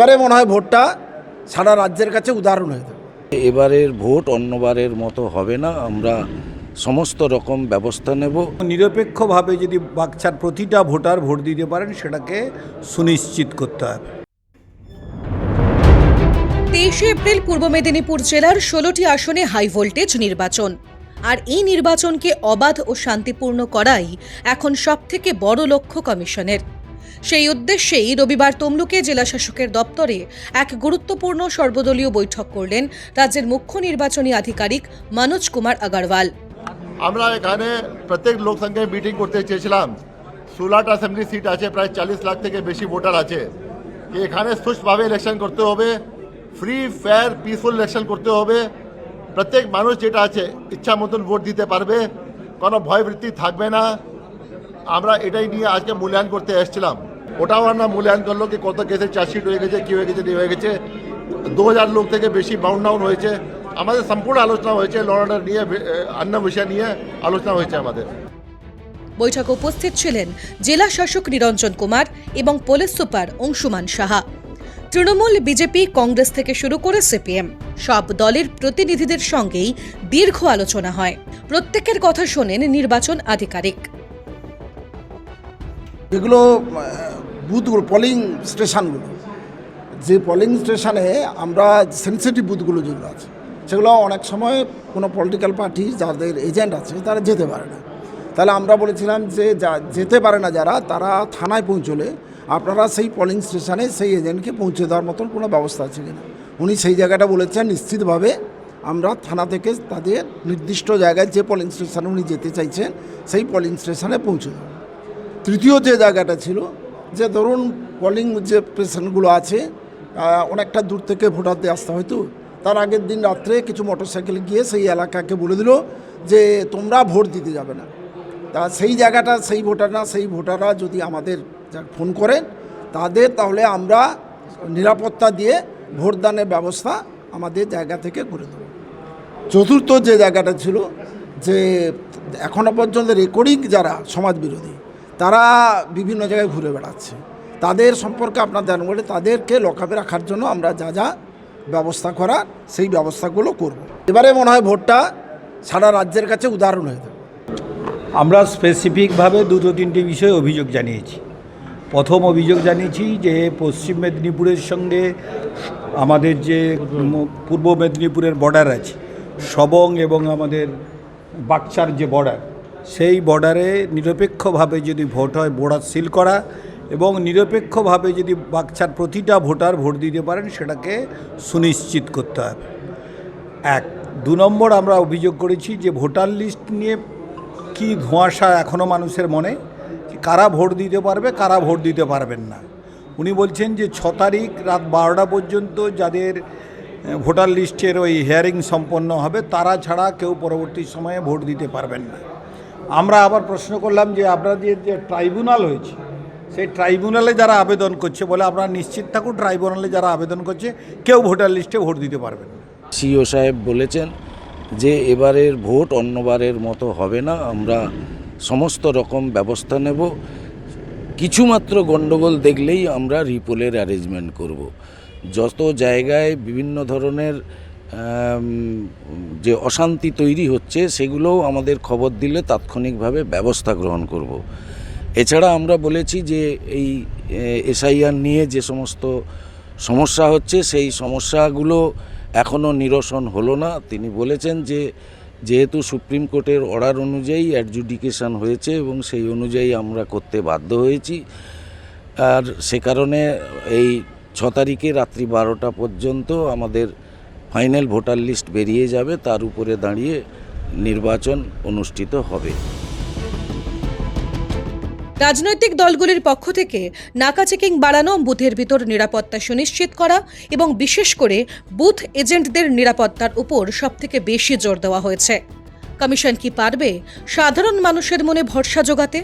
এবারে মনে হয় ভোটটা সারা রাজ্যের কাছে উদাহরণ হয়ে যাবে। এবারের ভোট অন্যবারের মতো হবে না, আমরা সমস্ত রকম ব্যবস্থা নেব। নিরপেক্ষভাবে যদি বাগচার প্রতিটা ভোটার ভোট দিতে পারেন সেটাকে সুনিশ্চিত করতে হবে। 23 এপ্রিল পূর্ব মেদিনীপুর জেলার 16টি আসনে হাই ভোল্টেজ নির্বাচন। আর এই নির্বাচনকে অবাধ ও শান্তিপূর্ণ করাই এখন সবথেকে বড় লক্ষ্য কমিশনের। সেই উদ্দেশ্যেই রবিবার তমলুকে জেলা শাসকের দপ্তরে এক গুরুত্বপূর্ণ সর্বদলীয় বৈঠক করলেন রাজ্যের মুখ্য নির্বাচনী আধিকারিক মনোজ কুমার আগরওয়াল। আমরা এখানে প্রত্যেক লোকসংখ্যায় মিটিং করতে চেয়েছিলাম। 16টা অ্যাসেম্বলি সিট আছে, প্রায় 40 লাখ থেকে বেশি ভোটার আছে। এখানে সুষ্ঠুভাবে ইলেকশন করতে হবে, ফ্রি ফেয়ার পিসফুল ইলেকশন করতে হবে। প্রত্যেক মানুষ যেটা আছে ইচ্ছা মতন ভোট দিতে পারবে, কোনো ভয়বৃত্তি থাকবে না। আমরা এটাই নিয়ে আজকে মূল্যায়ন করতে এসেছিলাম। ওটাও আমরা মূল্যায়ন করলো কি কত কেসে চার্জশিট হয়ে গেছে, কী হয়ে গেছে, কী হয়ে গেছে। 2000 লোক থেকে বেশি বাউন্ড ডাউন হয়েছে। আমাদের সম্পূর্ণ আলোচনা হয়েছে, ল অর্ডার নিয়ে অন্য বিষয় নিয়ে আলোচনা হয়েছে আমাদের। বৈঠকে উপস্থিত ছিলেন জেলা শাসক নিরঞ্জন কুমার এবং police super Anshuman Saha. Trinamool, BJP, Congress থেকে শুরু করে সিপিএম সব দলের প্রতিনিধিদের সঙ্গেই দীর্ঘ আলোচনা হয়। প্রত্যেকের কথা শোনেন নির্বাচন আধিকারিক। এগুলো বুথগুলো, পোলিং স্টেশনগুলো, যে পোলিং স্টেশনে আমরা সেন্সিটিভ বুথগুলো যেগুলো আছে সেগুলো অনেক সময় কোনো পলিটিক্যাল পার্টি যাদের এজেন্ট আছে তারা যেতে পারে না। তাহলে আমরা বলেছিলাম যে যেতে পারে না যারা, তারা থানায় পৌঁছলে আপনারা সেই পোলিং স্টেশনে সেই এজেন্টকে পৌঁছে দেওয়ার মতন কোনো ব্যবস্থা আছে কিনা। উনি সেই জায়গাটা বলেছেন নিশ্চিতভাবে আমরা থানা থেকে তাদের নির্দিষ্ট জায়গায় যে পোলিং স্টেশনে উনি যেতে চাইছেন সেই পোলিং স্টেশনে পৌঁছে দেব। তৃতীয় যে জায়গাটা ছিল যে ধরুন পোলিং যে স্টেশনগুলো আছে অনেকটা দূর থেকে ভোটারদের আসতে হয়তো, তার আগের দিন রাত্রে কিছু মোটরসাইকেল গিয়ে সেই এলাকাকে বলে দিল যে তোমরা ভোট দিতে যাবে না। তা সেই জায়গাটা সেই ভোটাররা যদি আমাদের ফোন করেন তাদের, তাহলে আমরা নিরাপত্তা দিয়ে ভোটদানের ব্যবস্থা আমাদের জায়গা থেকে করে দেব। চতুর্থ যে জায়গাটা ছিল যে এখনও পর্যন্ত রেকর্ডিং যারা সমাজবিরোধী তারা বিভিন্ন জায়গায় ঘুরে বেড়াচ্ছে, তাদের সম্পর্কে আপনার জানেন বলে তাদেরকে লকআপে রাখার জন্য আমরা যা যা ব্যবস্থা করার সেই ব্যবস্থাগুলো করব। এবারে মনে হয় ভোটটা সারা রাজ্যের কাছে উদাহরণ হয়ে যাবে। আমরা স্পেসিফিকভাবে দুটো তিনটে বিষয়ে অভিযোগ জানিয়েছি। প্রথম অভিযোগ জানিয়েছি যে পশ্চিম মেদিনীপুরের সঙ্গে আমাদের যে পূর্ব মেদিনীপুরের বর্ডার আছে সবং এবং আমাদের বাগচার যে বর্ডার, সেই বর্ডারে নিরপেক্ষভাবে যদি ভোট হয় বর্ডার সিল করা এবং নিরপেক্ষভাবে যদি বাগচার প্রতিটা ভোটার ভোট দিতে পারেন সেটাকে সুনিশ্চিত করতে হবে। 1, 2 নম্বর আমরা অভিযোগ করেছি যে ভোটার লিস্ট নিয়ে কি ধোঁয়াশা এখনও মানুষের মনে, কারা ভোট দিতে পারবে কারা ভোট দিতে পারবেন না। উনি বলছেন যে 6 তারিখ রাত 12টা পর্যন্ত যাদের ভোটার লিস্টের ওই হিয়ারিং সম্পন্ন হবে তারা ছাড়া কেউ পরবর্তী সময়ে ভোট দিতে পারবেন না। আমরা আবার প্রশ্ন করলাম যে আপনাদের যে ট্রাইব্যুনাল হয়েছে সেই ট্রাইব্যুনালে যারা আবেদন করছে বলে আপনারা নিশ্চিত থাকুন ট্রাইব্যুনালে যারা আবেদন করছে কেউ ভোটার লিস্টে ভোট দিতে পারবেন না। সিও সাহেব বলেছেন যে এবারের ভোট অন্যবারের মতো হবে না, আমরা সমস্ত রকম ব্যবস্থা নেব। কিছুমাত্র গণ্ডগোল দেখলেই আমরা রিপোলের অ্যারেঞ্জমেন্ট করব। যত জায়গায় বিভিন্ন ধরনের যে অশান্তি তৈরি হচ্ছে সেগুলোও আমাদের খবর দিলে তাৎক্ষণিকভাবে ব্যবস্থা গ্রহণ করব। এছাড়া আমরা বলেছি যে এই এসআইআর নিয়ে যে সমস্ত সমস্যা হচ্ছে সেই সমস্যাগুলো এখনও নিরসন হলো না। তিনি বলেছেন যে যেহেতু সুপ্রিম কোর্টের অর্ডার অনুযায়ী অ্যাডজুডিকেশন হয়েছে এবং সেই অনুযায়ী আমরা করতে বাধ্য হয়েছি, আর সে কারণে এই 6 তারিখে রাত্রি 12টা পর্যন্ত আমাদের ফাইনাল ভোটার লিস্ট বেরিয়ে যাবে, তার উপরে দাঁড়িয়ে নির্বাচন অনুষ্ঠিত হবে। রাজনৈতিক দলগুলির পক্ষ থেকে নাকা চেকিং বাড়ানো, বুথের ভিতর নিরাপত্তা সুনিশ্চিত করা এবং বিশেষ করে বুথ এজেন্টদের নিরাপত্তার উপর সবথেকে বেশি জোর দেওয়া হয়েছে। কমিশন কি পারবে সাধারণ মানুষের মনে ভরসা জোগাতে?